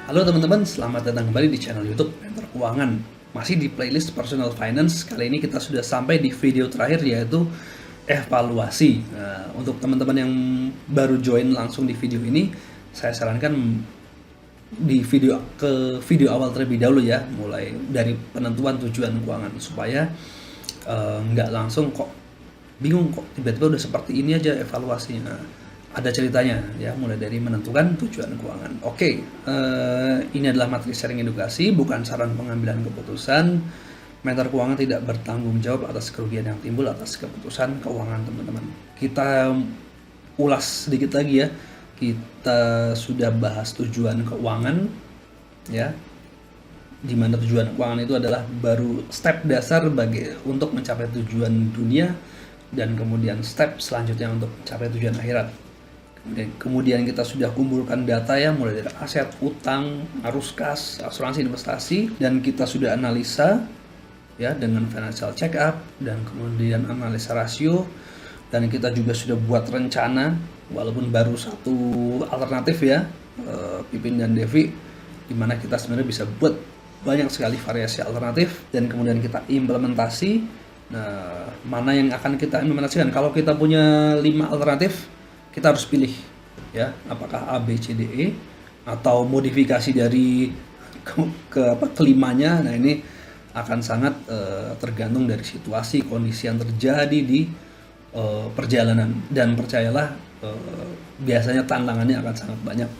Halo teman-teman, selamat datang kembali di channel YouTube Mentor Keuangan. Masih di playlist Personal Finance. Kali ini kita sudah sampai di video terakhir, yaitu evaluasi. Nah, untuk teman-teman yang baru join langsung di video ini, saya sarankan di video awal terlebih dahulu ya, mulai dari penentuan tujuan keuangan, supaya nggak langsung kok bingung, kok tiba-tiba udah seperti ini aja evaluasinya. Ada ceritanya ya, mulai dari menentukan tujuan keuangan. Oke, ini adalah materi sharing edukasi, bukan saran pengambilan keputusan. Mentor keuangan tidak bertanggung jawab atas kerugian yang timbul atas keputusan keuangan teman-teman. Kita ulas sedikit lagi ya. Kita sudah bahas tujuan keuangan ya, di mana tujuan keuangan itu adalah baru step dasar untuk mencapai tujuan dunia, dan kemudian step selanjutnya untuk mencapai tujuan akhirat. Kemudian kita sudah kumpulkan data ya, mulai dari aset, utang, arus kas, asuransi, investasi, dan kita sudah analisa ya dengan financial check up, dan kemudian analisa rasio, dan kita juga sudah buat rencana, walaupun baru satu alternatif ya, Pipin dan Devi, dimana kita sebenarnya bisa buat banyak sekali variasi alternatif, dan kemudian kita implementasi. Nah, mana yang akan kita implementasikan? Kalau kita punya 5 alternatif, kita harus pilih ya, apakah A, B, C, D, E, atau modifikasi dari kelimanya. Nah, ini akan sangat tergantung dari situasi, kondisi yang terjadi di perjalanan, dan percayalah biasanya tantangannya akan sangat banyak.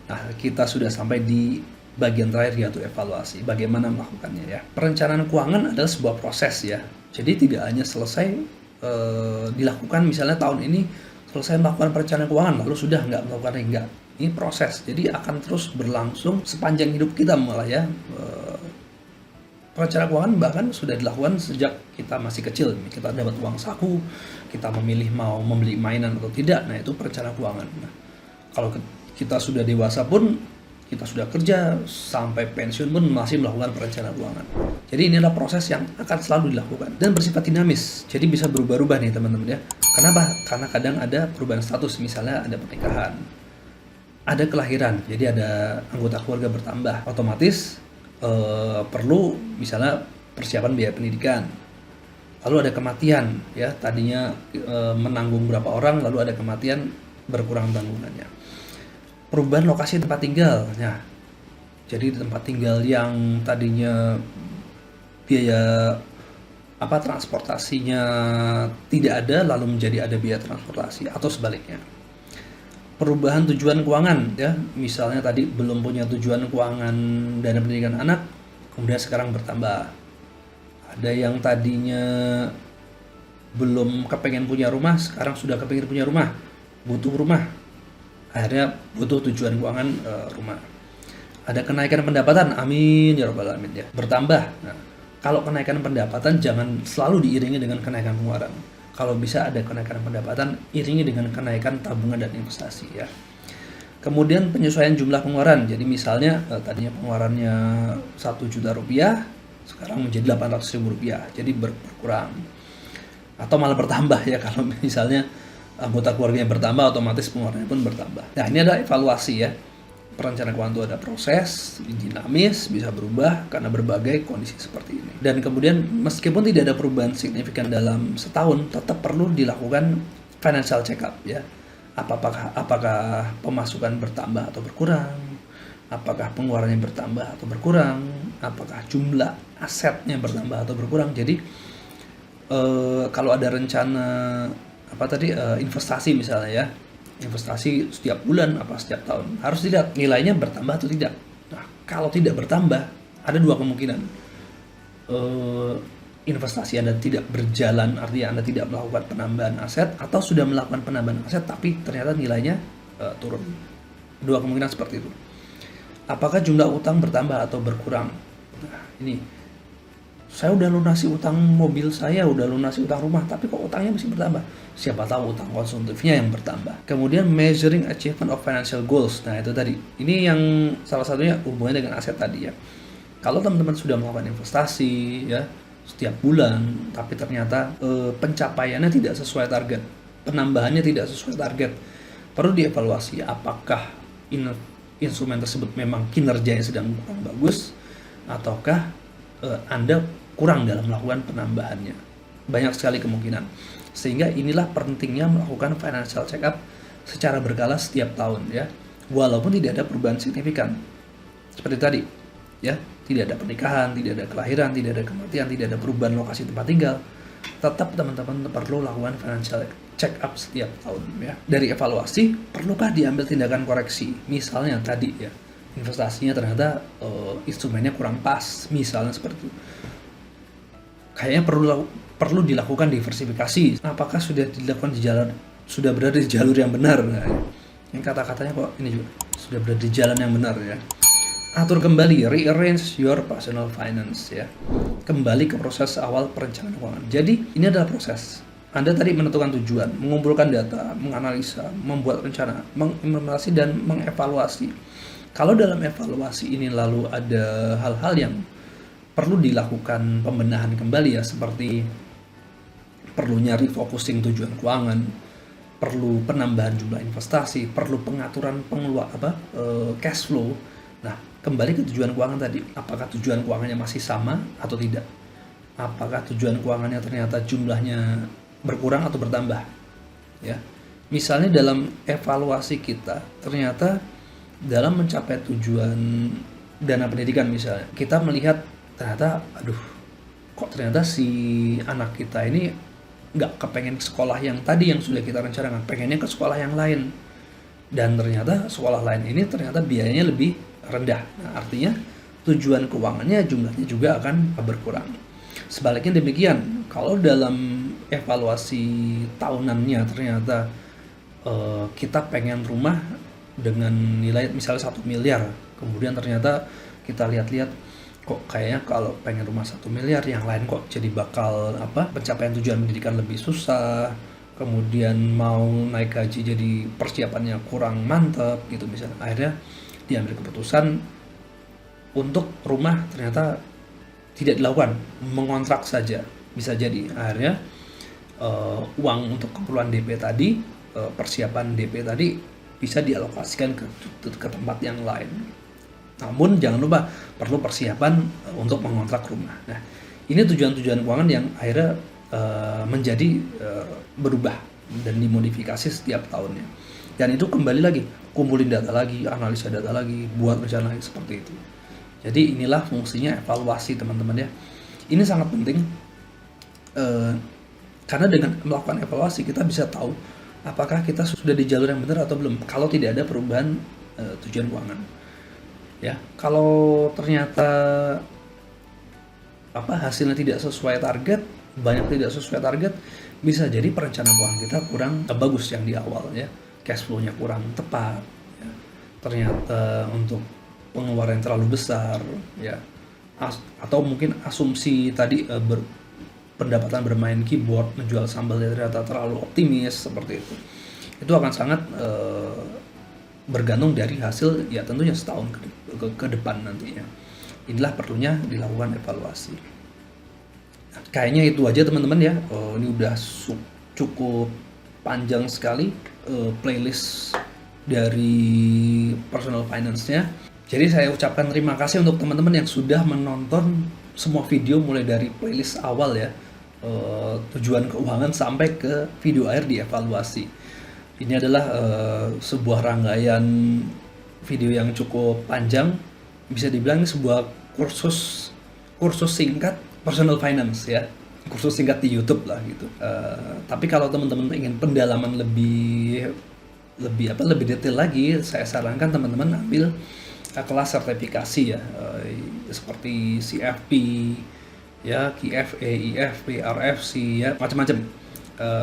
Nah, kita sudah sampai di bagian terakhir, yaitu evaluasi. Bagaimana melakukannya ya? Perencanaan keuangan adalah sebuah proses ya. Jadi tidak hanya selesai dilakukan misalnya tahun ini selesai melakukan perencanaan keuangan lalu sudah nggak melakukan, enggak. Ini proses, jadi akan terus berlangsung sepanjang hidup kita malah ya. Perencanaan keuangan bahkan sudah dilakukan sejak kita masih kecil. Kita dapat uang saku, kita memilih mau membeli mainan atau tidak. Nah, itu perencanaan keuangan. Nah, kalau kita sudah dewasa pun, kita sudah kerja sampai pensiun pun masih melakukan perencanaan keuangan. Jadi ini adalah proses yang akan selalu dilakukan dan bersifat dinamis. Jadi bisa berubah-ubah nih teman-teman ya. Kenapa? Karena kadang ada perubahan status, misalnya ada pernikahan, ada kelahiran, jadi ada anggota keluarga bertambah, otomatis perlu misalnya persiapan biaya pendidikan. Lalu ada kematian ya, tadinya menanggung berapa orang, lalu ada kematian, berkurang tanggungannya. Perubahan lokasi tempat tinggal. Nah, jadi tempat tinggal yang tadinya biaya transportasinya tidak ada, lalu menjadi ada biaya transportasi, atau sebaliknya. Perubahan tujuan keuangan ya, misalnya tadi belum punya tujuan keuangan dana pendidikan anak, kemudian sekarang bertambah. Ada yang tadinya belum kepengen punya rumah, sekarang sudah kepengen punya rumah, butuh rumah, akhirnya butuh tujuan keuangan rumah. Ada kenaikan pendapatan, amin ya rabbal alamin ya, bertambah. Nah, kalau kenaikan pendapatan jangan selalu diiringi dengan kenaikan pengeluaran. Kalau bisa ada kenaikan pendapatan, iringi dengan kenaikan tabungan dan investasi ya. Kemudian penyesuaian jumlah pengeluaran. Jadi misalnya tadinya pengeluarannya 1 juta rupiah, sekarang menjadi 800.000 rupiah. Jadi berkurang. Atau malah bertambah ya, kalau misalnya anggota keluarganya bertambah, otomatis pengeluarannya pun bertambah. Nah, ini adalah evaluasi ya. Perencanaan keuangan itu ada proses, dinamis, bisa berubah karena berbagai kondisi seperti ini. Dan kemudian meskipun tidak ada perubahan signifikan dalam setahun, tetap perlu dilakukan financial check up ya. Apakah pemasukan bertambah atau berkurang? Apakah pengeluarannya bertambah atau berkurang? Apakah jumlah asetnya bertambah atau berkurang? Jadi kalau ada rencana investasi misalnya ya, investasi setiap bulan apa setiap tahun, harus dilihat nilainya bertambah atau tidak. Nah, kalau tidak bertambah, ada 2 kemungkinan. Investasi Anda tidak berjalan, artinya Anda tidak melakukan penambahan aset, atau sudah melakukan penambahan aset tapi ternyata nilainya turun. 2 kemungkinan seperti itu. Apakah jumlah utang bertambah atau berkurang? Nah, ini saya udah lunasi utang mobil, saya udah lunasi utang rumah, tapi kok utangnya masih bertambah. Siapa tahu utang konsumtifnya yang bertambah. Kemudian measuring achievement of financial goals. Nah, itu tadi. Ini yang salah satunya hubungannya dengan aset tadi ya. Kalau teman-teman sudah melakukan investasi ya setiap bulan, tapi ternyata pencapaiannya tidak sesuai target, penambahannya tidak sesuai target, perlu dievaluasi apakah instrumen tersebut memang kinerjanya sedang kurang bagus, ataukah Anda kurang dalam melakukan penambahannya. Banyak sekali kemungkinan. Sehingga inilah pentingnya melakukan financial check up secara berkala setiap tahun ya. Walaupun tidak ada perubahan signifikan. Seperti tadi, ya, tidak ada pernikahan, tidak ada kelahiran, tidak ada kematian, tidak ada perubahan lokasi tempat tinggal, tetap teman-teman perlu lakukan financial check up setiap tahun ya. Dari evaluasi, perlukah diambil tindakan koreksi? Misalnya tadi ya, investasinya ternyata instrumennya kurang pas, misalnya seperti itu. Kayaknya perlu dilakukan diversifikasi. Apakah sudah dilakukan sudah berada di jalur yang benar? Nah, yang kata-katanya kok ini juga sudah berada di jalan yang benar ya. Atur kembali, rearrange your personal finance ya. Kembali ke proses awal perencanaan keuangan. Jadi ini adalah proses. Anda tadi menentukan tujuan, mengumpulkan data, menganalisa, membuat rencana, mengimplementasi dan mengevaluasi. Kalau dalam evaluasi ini lalu ada hal-hal yang perlu dilakukan pembenahan kembali ya, seperti perlunya refocusing tujuan keuangan, perlu penambahan jumlah investasi, perlu pengaturan cash flow. Nah, kembali ke tujuan keuangan tadi, apakah tujuan keuangannya masih sama atau tidak? Apakah tujuan keuangannya ternyata jumlahnya berkurang atau bertambah? Ya, misalnya dalam evaluasi kita, ternyata dalam mencapai tujuan dana pendidikan misalnya, kita melihat ternyata, kok ternyata si anak kita ini nggak kepengen sekolah yang tadi yang sudah kita rencanakan, pengennya ke sekolah yang lain. Dan ternyata sekolah lain ini ternyata biayanya lebih rendah. Nah, artinya tujuan keuangannya jumlahnya juga akan berkurang. Sebaliknya demikian, kalau dalam evaluasi tahunannya ternyata kita pengen rumah dengan nilai misalnya 1 miliar, kemudian ternyata kita lihat-lihat kok kayaknya kalau pengen rumah 1 miliar, yang lain kok jadi bakal pencapaian tujuan pendidikan lebih susah, kemudian mau naik gaji jadi persiapannya kurang mantap gitu misalnya. Akhirnya diambil keputusan untuk rumah ternyata tidak dilakukan, mengontrak saja, bisa jadi. Akhirnya uang untuk keperluan DP tadi, persiapan DP tadi bisa dialokasikan ke tempat yang lain. Namun jangan lupa perlu persiapan untuk mengontrak rumah. Nah, ini tujuan-tujuan keuangan yang akhirnya menjadi berubah dan dimodifikasi setiap tahunnya. Dan itu kembali lagi, kumpulin data lagi, analisa data lagi, buat rencana lagi, seperti itu. Jadi inilah fungsinya evaluasi teman-teman ya. Ini sangat penting karena dengan melakukan evaluasi kita bisa tahu apakah kita sudah di jalur yang benar atau belum. Kalau tidak ada perubahan tujuan keuangan, ya. Kalau ternyata hasilnya tidak sesuai target, banyak tidak sesuai target, bisa jadi perencanaan keuangan kita kurang bagus yang di awal ya. Cash flow-nya kurang tepat ya. Ternyata untuk pengeluaran yang terlalu besar ya, atau mungkin asumsi tadi pendapatan bermain keyboard, menjual sambalnya ternyata terlalu optimis, seperti itu akan sangat bergantung dari hasil ya tentunya setahun ke depan nantinya. Inilah perlunya dilakukan evaluasi. Kayaknya itu aja teman-teman ya. Ini udah cukup panjang sekali playlist dari personal finance-nya. Jadi saya ucapkan terima kasih untuk teman-teman yang sudah menonton semua video mulai dari playlist awal ya, tujuan keuangan sampai ke video akhir di evaluasi. Ini adalah sebuah rangkaian video yang cukup panjang, bisa dibilang ini sebuah kursus singkat personal finance ya, kursus singkat di YouTube lah gitu. Tapi kalau teman-teman ingin pendalaman lebih detail lagi, saya sarankan teman-teman ambil kelas sertifikasi ya, seperti CFP ya, KFA, IFP, RFC ya, macam-macam.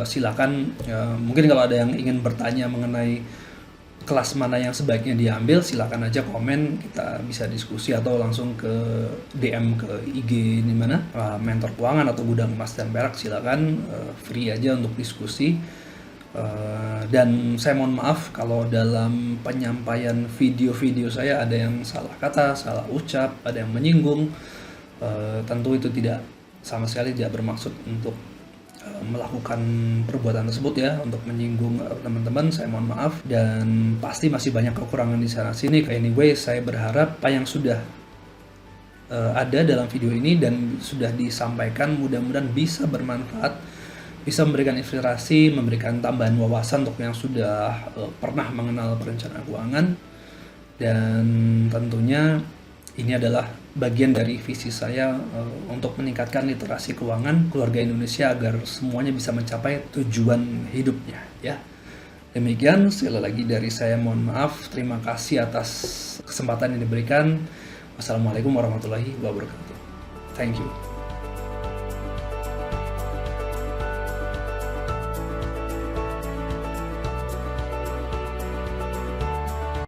Silakan mungkin kalau ada yang ingin bertanya mengenai kelas mana yang sebaiknya diambil, silakan aja komen, kita bisa diskusi atau langsung ke DM ke IG di mana Mentor Keuangan atau Gudang Emas dan Perak, silakan free aja untuk diskusi. Dan saya mohon maaf kalau dalam penyampaian video-video saya ada yang salah kata, salah ucap, ada yang menyinggung. Tentu itu tidak sama sekali tidak bermaksud untuk melakukan perbuatan tersebut ya, untuk menyinggung teman-teman, saya mohon maaf, dan pasti masih banyak kekurangan di sana sini. Anyway, saya berharap apa yang sudah ada dalam video ini dan sudah disampaikan mudah-mudahan bisa bermanfaat, bisa memberikan inspirasi, memberikan tambahan wawasan untuk yang sudah pernah mengenal perencanaan keuangan. Dan tentunya ini adalah bagian dari visi saya untuk meningkatkan literasi keuangan keluarga Indonesia agar semuanya bisa mencapai tujuan hidupnya ya. Demikian, sekali lagi dari saya mohon maaf, terima kasih atas kesempatan yang diberikan. Wassalamualaikum warahmatullahi wabarakatuh. Thank you.